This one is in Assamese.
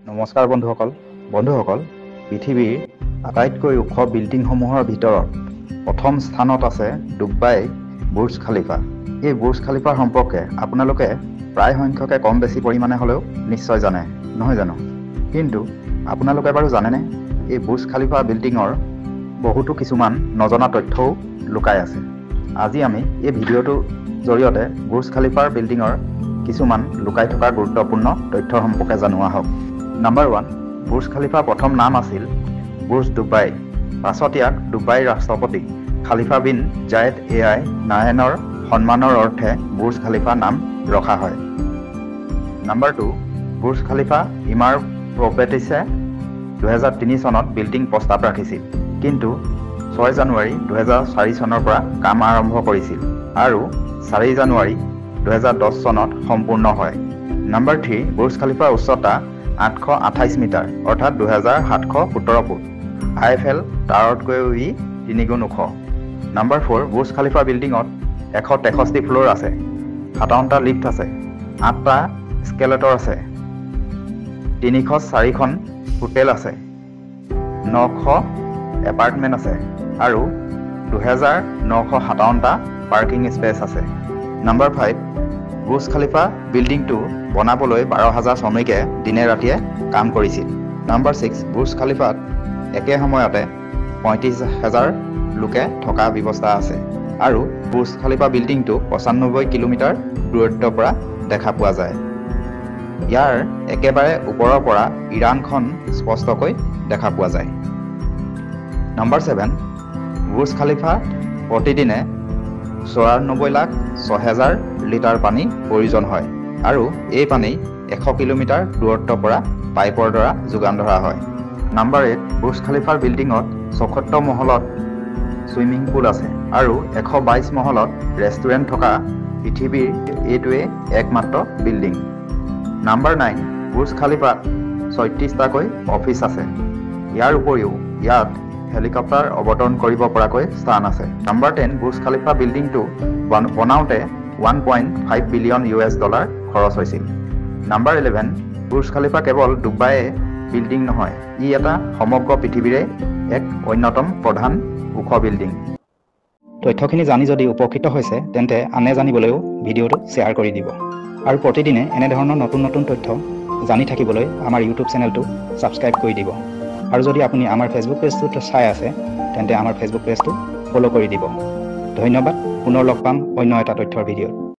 নমস্কাৰ বন্ধুসকল পৃথিৱীৰ আটাইতকৈ ওখ বিল্ডিংসমূহৰ ভিতৰত প্ৰথম স্থানত আছে ডুবাই বুৰ্জ খালিফা। এই বুৰ্জ খালিফাৰ সম্পৰ্কে আপোনালোকে প্ৰায় সংখ্যকে কম বেছি পৰিমাণে হ'লেও নিশ্চয় জানে, নহয় জানো? কিন্তু আপোনালোকে বাৰু জানেনে এই বুৰ্জ খালিফা বিল্ডিঙৰ বহুতো কিছুমান নজনা তথ্যও লুকাই আছে। আজি আমি এই ভিডিঅ'টোৰ জৰিয়তে বুৰ্জ খালিফাৰ বিল্ডিঙৰ কিছুমান লুকাই থকা গুৰুত্বপূৰ্ণ তথ্যৰ সম্পৰ্কে জনোৱা হওক। নম্বৰ 1, বুৰ্জ খালিফাৰ প্ৰথম নাম আছিল বুৰ্জ ডুবাই। পাছত ইয়াক ডুবাইৰ ৰাষ্ট্ৰপতি খালিফা বিন জায়েদ এআই নাহেনৰ সন্মানৰ অৰ্থে বুৰ্জ খালিফা নাম ৰখা হয়। নম্বৰ 2, বুৰ্জ খালিফা ইমাৰ প্ৰপাৰ্টিছে 2003 চনত বিল্ডিং প্ৰস্তাৱ ৰাখিছিল, কিন্তু 6 জানুৱাৰী 2004 চনৰ পৰা কাম আৰম্ভ কৰিছিল আৰু 4 জানুৱাৰী 2010 চনত সম্পূৰ্ণ হয়। নম্বৰ 3, বুৰ্জ খালিফাৰ উচ্চতা 828 মিটাৰ অৰ্থাৎ 2717 ফুট। আইফেল টাৱাৰতকৈও ই 3 গুণ ওখ। নম্বৰ 4, বুৰ্জ খালিফা বিল্ডিঙত 163 ফ্ল'ৰ আছে, 57টা লিফ্ট আছে, 8টা স্কেলেটৰ আছে, 304খন হোটেল আছে, 900 এপাৰ্টমেণ্ট আছে আৰু 2957টা পাৰ্কিং স্পেচ আছে। নম্বৰ 5, বুৰ্জ খালিফা বিল্ডিংটো বনাবলৈ 12,000 শ্ৰমিকে দিনে ৰাতিয়ে কাম কৰিছিল। নম্বৰ 6, বুৰ্জ খালিফাত একে সময়তে 35,000 লোকে থকা ব্যৱস্থা আছে আৰু বুৰ্জ খালিফা বিল্ডিংটো 95 কিলোমিটাৰ দূৰত্বৰ পৰা দেখা পোৱা যায়। ইয়াৰ একেবাৰে ওপৰৰ পৰা ইৰাণখন স্পষ্টকৈ দেখা পোৱা যায়। নম্বৰ 7, বুৰ্জ খালিফাত প্ৰতিদিনে 94,06,000 লিটাৰ পানী প্ৰয়োজন হয় আৰু এই পানী 100 কিলোমিটাৰ দূৰত্বৰ পৰা পাইপৰ দ্বাৰা যোগান ধৰা হয়। নম্বৰ 8, বুৰ্জ খালিফাৰ বিল্ডিঙত 74 মহলত ছুইমিং পুল আছে আৰু 122 মহলত ৰেষ্টুৰেণ্ট থকা পৃথিৱীৰ এইটোৱে একমাত্ৰ বিল্ডিং। নম্বৰ 9, বুৰ্জ খালিফাত 36টাকৈ অফিচ আছে। ইয়াৰ উপৰিও ইয়াত হেলিকপ্টাৰ অৱতৰণ কৰিব পৰাকৈ স্থান আছে। নম্বৰ 10, বুৰ্জ খালিফা বিল্ডিংটো বনাওঁতে $1.5 বিলিয়ন খৰচ হৈছিল। নম্বৰ 11, বুৰ্জ খালিফা কেৱল ডুবাই বিল্ডিং নহয়, ই এটা সমগ্ৰ পৃথিৱীৰে এক অন্যতম প্ৰধান ওখ বিল্ডিং। তথ্যখিনি জানি যদি উপকৃত হৈছে তেন্তে আনে জানিবলৈও ভিডিঅ'টো শ্বেয়াৰ কৰি দিব আৰু প্ৰতিদিনে এনেধৰণৰ নতুন তথ্য জানি থাকিবলৈ আমাৰ ইউটিউব চেনেলটো ছাবস্ক্ৰাইব কৰি দিব। আৰু যদি আপুনি আমাৰ ফেচবুক পেজটো চাই আছে তেন্তে আমাৰ ফেচবুক পেজটো ফ'ল' কৰি দিব। ধন্যবাদ। পুনৰ লগ পাম অন্য এটা তথ্যৰ ভিডিঅ'ত।